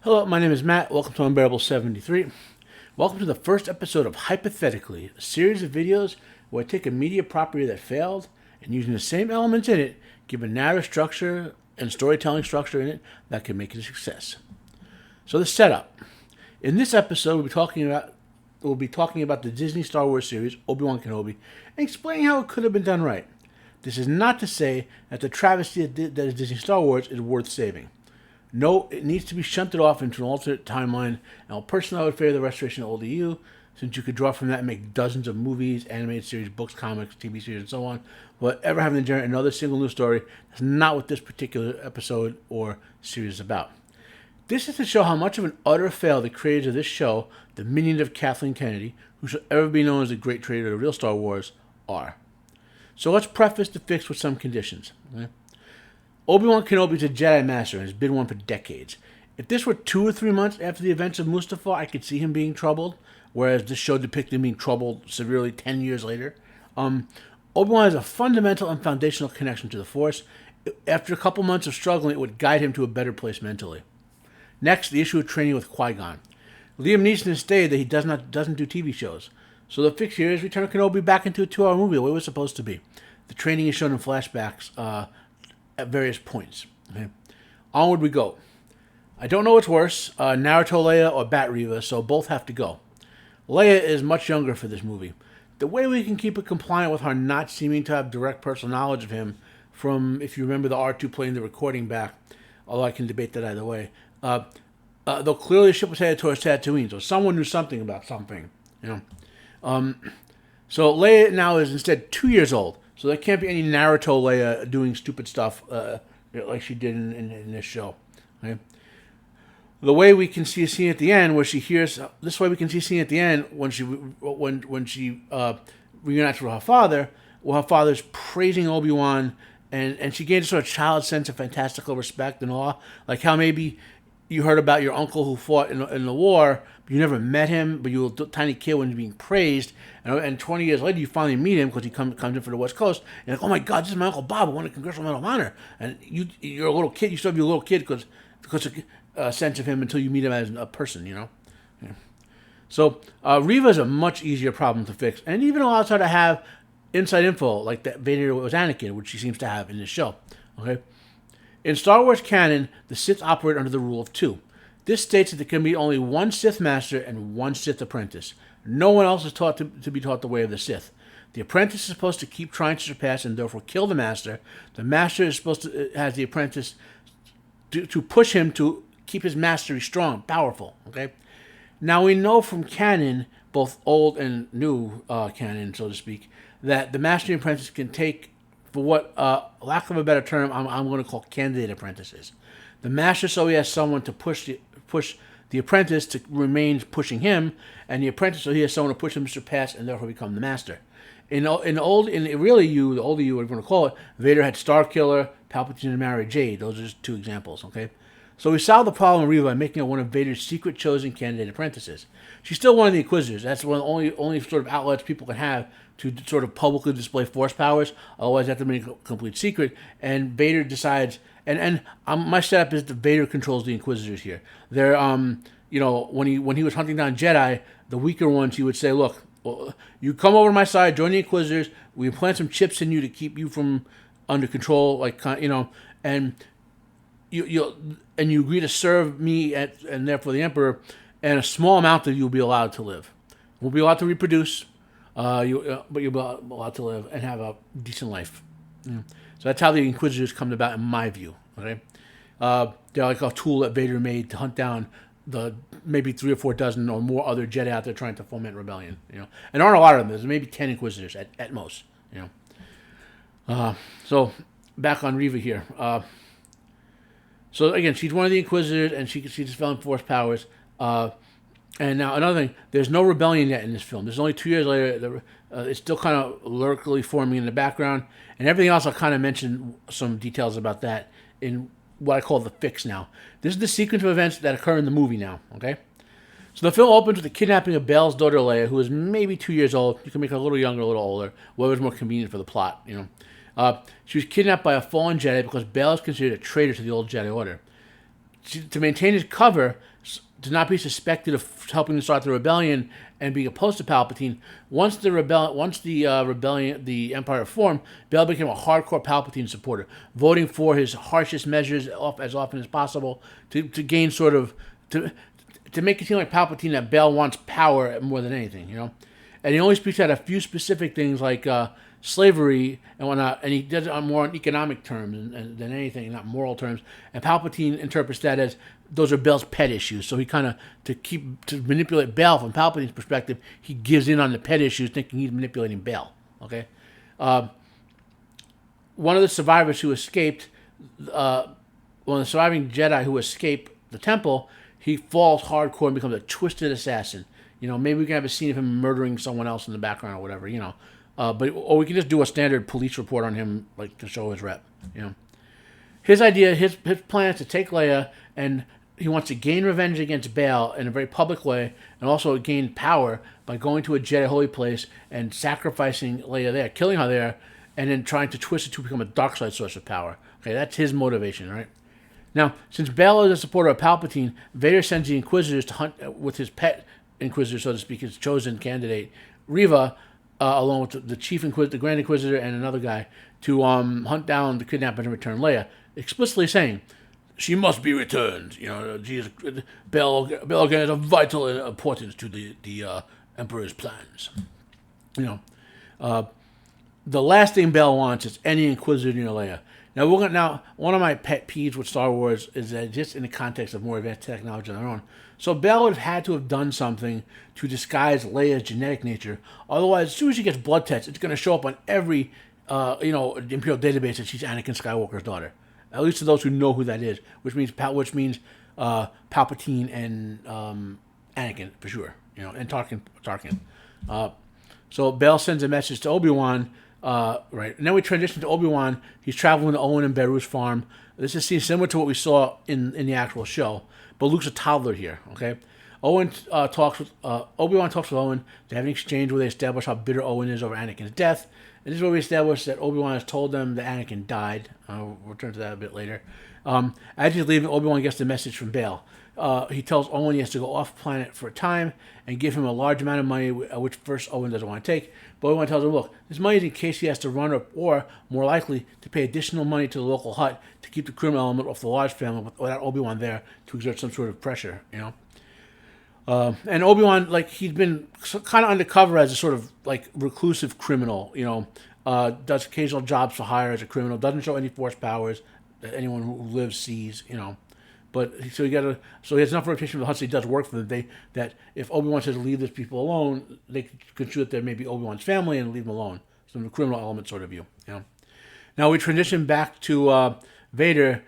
Hello, my name is Matt. Welcome to Unbearable 73. Welcome to the first episode of Hypothetically, a series of videos where I take a media property that failed and using the same elements in it, give a narrative structure and storytelling structure in it that can make it a success. So the setup. In this episode, we'll be talking about the Disney Star Wars series, Obi Wan Kenobi, and explaining how it could have been done right. This is not to say that the travesty that is Disney Star Wars is worth saving. No, it needs to be shunted off into an alternate timeline, and personally I would favor the restoration of Odysee, since you could draw from that and make dozens of movies, animated series, books, comics, TV series, and so on, without ever having to generate another single new story. That's not what this particular episode or series is about. This is to show how much of an utter fail the creators of this show, the minions of Kathleen Kennedy, who shall ever be known as the great creator of the real Star Wars, are. So let's preface the fix with some conditions. Okay? Obi Wan Kenobi is a Jedi Master and has been one for decades. If this were 2 or 3 months after the events of Mustafar, I could see him being troubled, whereas this show depicted him being troubled severely 10 years later. Obi-Wan has a fundamental and foundational connection to the Force. After a couple months of struggling, it would guide him to a better place mentally. Next, the issue of training with Qui-Gon. Liam Neeson has stated that he doesn't do TV shows. So the fix here is we turn Kenobi back into a 2-hour movie the way it was supposed to be. The training is shown in flashbacks at various points. Okay? Onward we go. I don't know what's worse, Naruto Leia or Bat Reva, so both have to go. Leia is much younger for this movie. The way we can keep it compliant with her not seeming to have direct personal knowledge of him from, if you remember the R2 playing the recording back, although I can debate that either way, though clearly the ship was headed towards Tatooine, so someone knew something about something, you know. So Leia now is instead 2 years old. So there can't be any Naruto Leia doing stupid stuff like she did in this show. Okay? The way we can see a scene at the end where she hears this way we can see a scene at the end when she reunites with her father, where her father's praising Obi-Wan and she gains a sort of child sense of fantastical respect and awe, like how maybe you heard about your uncle who fought in the war, but you never met him, but you were a tiny kid when he was being praised, and 20 years later you finally meet him because he comes in from the West Coast, and you're like, oh my God, this is my Uncle Bob who won a Congressional Medal of Honor, and you're a little kid, you still be a little kid because of a sense of him until you meet him as a person, you know? Yeah. So Reva is a much easier problem to fix, and even allows her to have inside info like that Vader was Anakin, which she seems to have in this show, okay? In Star Wars canon, the Sith operate under the rule of 2. This states that there can be only one Sith Master and one Sith Apprentice. No one else is taught to be taught the way of the Sith. The Apprentice is supposed to keep trying to surpass and therefore kill the Master. The Master is supposed to has the Apprentice to push him to keep his mastery strong, powerful. Okay. Now we know from canon, both old and new canon, so to speak, that the Master and Apprentice can take, for what, lack of a better term, I'm going to call candidate apprentices. The Master, so he has someone to push the apprentice to remain pushing him, and the apprentice, so he has someone to push him to surpass and therefore become the Master. The older you, whatever you want to call it, Vader had Starkiller, Palpatine and Mara Jade. Those are just 2 examples, okay? So we solved the problem of Reva by making her one of Vader's secret chosen candidate apprentices. She's still one of the Inquisitors. That's one of the only sort of outlets people can have to sort of publicly display Force powers. Otherwise, they have to make a complete secret. And Vader decides, my setup is that Vader controls the Inquisitors here. They're, when he was hunting down Jedi, the weaker ones, he would say, look, you come over to my side, join the Inquisitors. We implant some chips in you to keep you from under control, and you agree to serve me and therefore the Emperor, and a small amount of you will be allowed to live. You won't be allowed to reproduce, but you'll be allowed to live and have a decent life. Yeah. So that's how the Inquisitors come about, in my view. Okay, they're like a tool that Vader made to hunt down the maybe 3 or 4 dozen or more other Jedi out there trying to foment rebellion. And there aren't a lot of them. There's maybe 10 Inquisitors at most. So back on Reva here. So again, she's one of the Inquisitors, and she's developing Force powers. And now another thing, there's no rebellion yet in this film. There's only 2 years later. It's still kind of lurkily forming in the background, and everything else I'll kind of mention some details about that in what I call the fix now. This is the sequence of events that occur in the movie now. Okay, so the film opens with the kidnapping of Bael's daughter Leia, who is maybe 2 years old. You can make her a little younger, a little older, whatever's more convenient for the plot. She was kidnapped by a fallen Jedi because Bael is considered a traitor to the old Jedi Order. to maintain his cover, to not be suspected of helping to start the rebellion and being opposed to Palpatine. Once the rebellion, the Empire formed, Bail became a hardcore Palpatine supporter, voting for his harshest measures as often as possible to gain sort of to make it seem like Palpatine that Bail wants power more than anything, And he only speaks out a few specific things like slavery and whatnot, and he does it on more on economic terms than anything, not moral terms. And Palpatine interprets that as those are Bail's pet issues. So he kind of to manipulate Bail from Palpatine's perspective, he gives in on the pet issues, thinking he's manipulating Bail. Okay, one of the survivors who escaped, one of the surviving Jedi who escaped the temple, he falls hardcore and becomes a twisted assassin. Maybe we can have a scene of him murdering someone else in the background or whatever. Or we can just do a standard police report on him, like to show his rep. His idea, his plan is to take Leia, and he wants to gain revenge against Bail in a very public way, and also gain power by going to a Jedi holy place and sacrificing Leia there, killing her there, and then trying to twist it to become a dark side source of power. Okay, that's his motivation, right? Now, since Bail is a supporter of Palpatine, Vader sends the Inquisitors to hunt with his pet Inquisitor, so to speak, his chosen candidate, Reva, along with the Chief Inquisitor, the Grand Inquisitor, and another guy, to hunt down the kidnap and return Leia, explicitly saying, she must be returned. Bail again is of vital importance to the Emperor's plans. The last thing Bail wants is any Inquisitor near Leia. Now, one of my pet peeves with Star Wars is that just in the context of more advanced technology than their own. So Bail would have had to have done something to disguise Leia's genetic nature. Otherwise, as soon as she gets blood tests, it's going to show up on every, Imperial database that she's Anakin Skywalker's daughter. At least to those who know who that is, which means Palpatine and Anakin for sure. And Tarkin. So Bail sends a message to Obi-Wan. Right, and then we transition to Obi-Wan. He's traveling to Owen and Beru's farm. This is similar to what we saw in the actual show, but Luke's a toddler here. Okay, Obi-Wan talks with Owen. They have an exchange where they establish how bitter Owen is over Anakin's death. And this is where we establish that Obi-Wan has told them that Anakin died. We'll return to that a bit later. As he's leaving, Obi-Wan gets the message from Bail. He tells Owen he has to go off planet for a time and give him a large amount of money, which first Owen doesn't want to take. But Owen tells him, look, this money is in case he has to run, or more likely, to pay additional money to the local hut to keep the criminal element off the large family without Obi-Wan there to exert some sort of pressure, And Obi-Wan, he's been kind of undercover as a sort of, reclusive criminal, does occasional jobs for hire as a criminal, doesn't show any force powers that anyone who lives sees, But so he has enough reputation for the Hutt, so he does work for them. That if Obi-Wan says leave these people alone, they could shoot that maybe Obi-Wan's family and leave them alone. So the criminal element sort of view. Now we transition back to Vader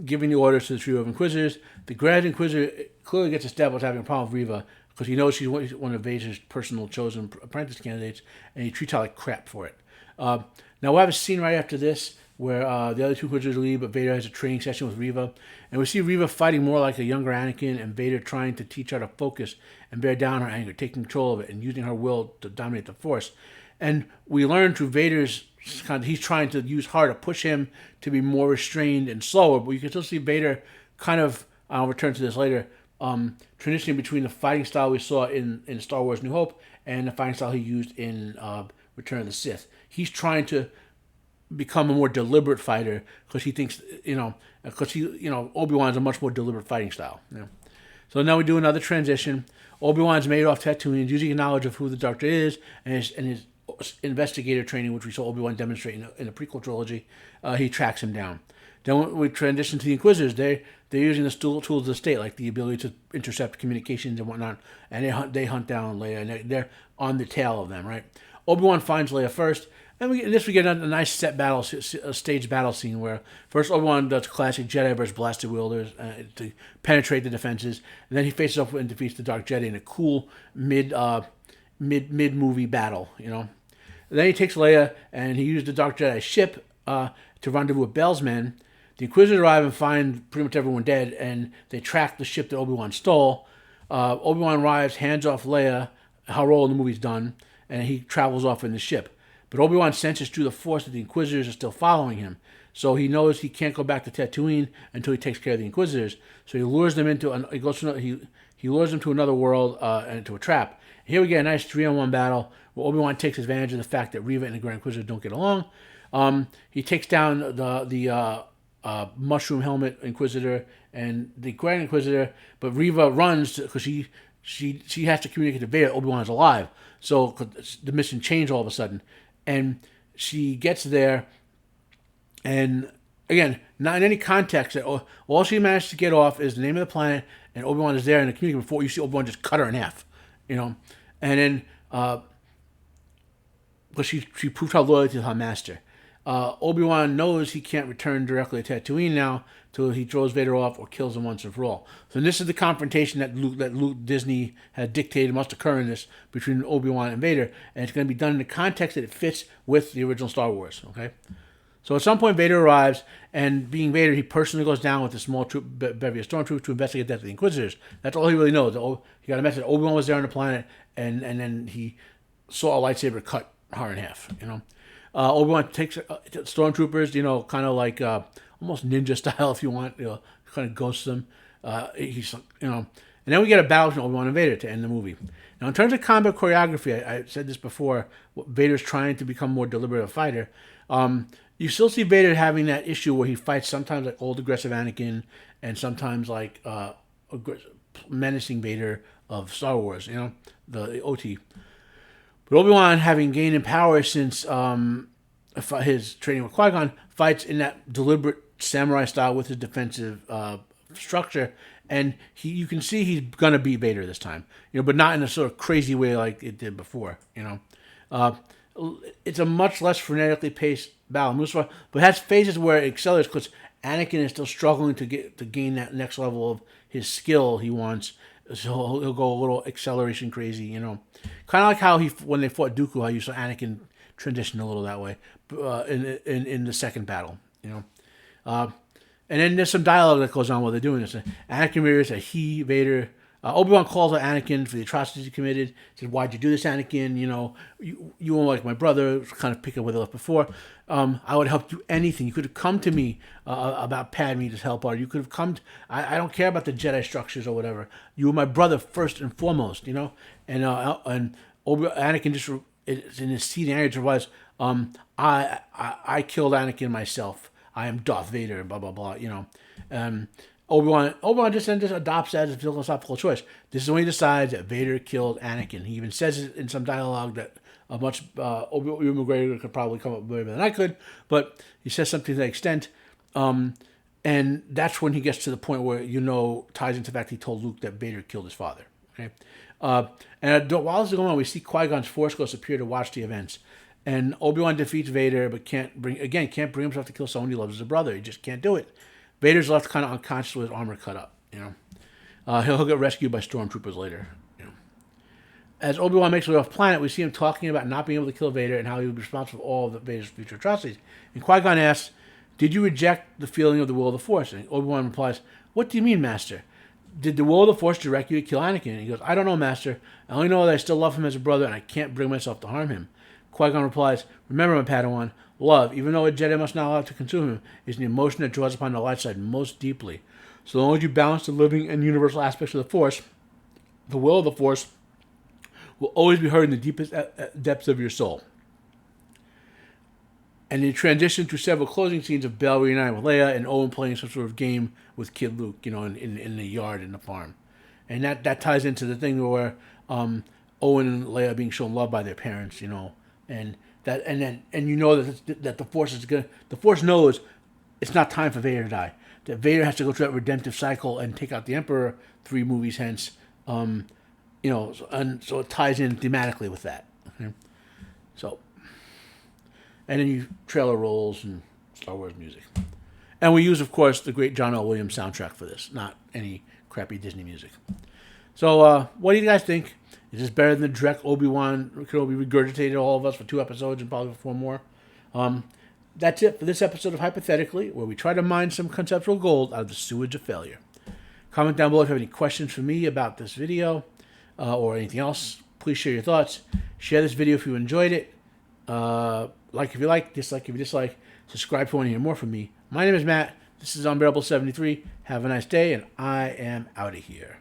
giving the orders to the trio of Inquisitors. The Grand Inquisitor clearly gets established having a problem with Reva because he knows she's one of Vader's personal chosen apprentice candidates, and he treats her like crap for it. Now we'll have a scene right after this where the other two Inquisitors leave, but Vader has a training session with Reva. And we see Reva fighting more like a younger Anakin, and Vader trying to teach her to focus and bear down her anger, taking control of it, and using her will to dominate the Force. And we learn through Vader's he's trying to use her to push him to be more restrained and slower, but you can still see Vader kind of, I'll return to this later, transitioning between the fighting style we saw in Star Wars New Hope and the fighting style he used in Return of the Sith. He's trying to become a more deliberate fighter because he thinks, Obi-Wan's a much more deliberate fighting style. So now we do another transition. Obi-Wan's made off Tatooine, using knowledge of who the Doctor is and his investigator training, which we saw Obi-Wan demonstrate in the prequel trilogy. He tracks him down. Then we transition to the Inquisitors. They're using the tools of the state, like the ability to intercept communications and whatnot, and they hunt down Leia, and they're on the tail of them, right? Obi-Wan finds Leia first, and we get a nice staged battle scene where first Obi-Wan does classic Jedi versus blaster wielders to penetrate the defenses, and then he faces up and defeats the Dark Jedi in a cool mid-movie battle, Then he takes Leia, and he uses the Dark Jedi ship to rendezvous with Bail's men. The Inquisitors arrive and find pretty much everyone dead, and they track the ship that Obi-Wan stole. Obi-Wan arrives, hands off Leia, her role in the movie's done, and he travels off in the ship. But Obi-Wan senses through the Force that the Inquisitors are still following him. So he knows he can't go back to Tatooine until he takes care of the Inquisitors. So he lures them into he lures them to another world and into a trap. Here we get a nice 3-on-1 battle where Obi-Wan takes advantage of the fact that Reva and the Grand Inquisitor don't get along. He takes down the mushroom helmet Inquisitor and the Grand Inquisitor, but Reva runs because she has to communicate to Vader Obi-Wan is alive. So the mission changed all of a sudden, and she gets there, and again, not in any context. All she managed to get off is the name of the planet, and Obi-Wan is there in the communication before you see Obi-Wan just cut her in half, and then but she proved her loyalty to her master. Obi-Wan knows he can't return directly to Tatooine now till he throws Vader off or kills him once and for all. So this is the confrontation that Luke Disney had dictated must occur in this between Obi-Wan and Vader, and it's going to be done in the context that it fits with the original Star Wars. Okay, so at some point Vader arrives, and being Vader, he personally goes down with a small bevy of stormtroopers to investigate the death of the Inquisitors. That's all he really knows. He got a message that Obi-Wan was there on the planet, and then he saw a lightsaber cut her in half. Obi-Wan takes stormtroopers, kind of like almost ninja style, if you want, kind of ghosts them. And then we get a battle between Obi-Wan and Vader to end the movie. Now, in terms of combat choreography, I said this before. Vader's trying to become more deliberate a fighter. You still see Vader having that issue where he fights sometimes like old aggressive Anakin, and sometimes like menacing Vader of Star Wars. The OT. But Obi-Wan, having gained in power since his training with Qui-Gon, fights in that deliberate samurai style with his defensive structure, and you can see he's gonna beat Vader this time, but not in a sort of crazy way like it did before. It's a much less frenetically paced battle, but has phases where it accelerates because Anakin is still struggling to gain that next level of his skill he wants. So he'll go a little acceleration crazy, kind of like how when they fought Dooku, how you saw Anakin transition a little that way in the second battle, And then there's some dialogue that goes on while they're doing this. Anakin reveals that Vader, Obi-Wan calls out Anakin for the atrocities he committed. Said, "Why'd you do this, Anakin? You weren't like my brother." Kind of picking where they left before. I would help you anything. You could have come to me about Padme to help her. You could have come. I don't care about the Jedi structures or whatever. You were my brother first and foremost. And Anakin just in his seething anger replies, I killed Anakin myself. I am Darth Vader. Blah blah blah. Obi-Wan just adopts that as a philosophical choice. This is when he decides that Vader killed Anakin. He even says it in some dialogue that Obi-Wan McGregor could probably come up with better than I could, but he says something to that extent. And that's when he gets to the point where ties into the fact he told Luke that Vader killed his father. Okay, and while this is going on, we see Qui-Gon's Force Ghost appear to watch the events. And Obi-Wan defeats Vader, but can't bring himself to kill someone he loves as a brother. He just can't do it. Vader's left kind of unconscious with his armor cut up. He'll get rescued by stormtroopers later. As Obi-Wan makes his way off planet, we see him talking about not being able to kill Vader and how he would be responsible for all of Vader's future atrocities. And Qui-Gon asks, "Did you reject the feeling of the will of the Force?" And Obi-Wan replies, "What do you mean, Master? Did the will of the Force direct you to kill Anakin?" And he goes, "I don't know, Master. I only know that I still love him as a brother and I can't bring myself to harm him." Qui-Gon replies, "Remember, my Padawan, love, even though a Jedi must not allow it to consume him, is an emotion that draws upon the light side most deeply. So long as you balance the living and universal aspects of the Force, the will of the Force will always be heard in the deepest depths of your soul." And they transition to several closing scenes of Belle reuniting with Leia and Owen playing some sort of game with Kid Luke, in the yard in the farm. And that ties into the thing where Owen and Leia being shown love by their parents, and that that the Force knows it's not time for Vader to die. That Vader has to go through that redemptive cycle and take out the Emperor 3 movies hence. And so it ties in thematically with that. Okay? So, and then you trailer rolls and Star Wars music, and we use, of course, the great John L. Williams soundtrack for this, not any crappy Disney music. So, what do you guys think? Is this better than the direct Obi-Wan Kenobi regurgitated all of us for 2 episodes and probably for 4 more? That's it for this episode of Hypothetically, where we try to mine some conceptual gold out of the sewage of failure. Comment down below if you have any questions for me about this video or anything else. Please share your thoughts. Share this video if you enjoyed it. Like if you like, dislike if you dislike. Subscribe if you want to hear more from me. My name is Matt. This is Unbearable 73. Have a nice day, and I am out of here.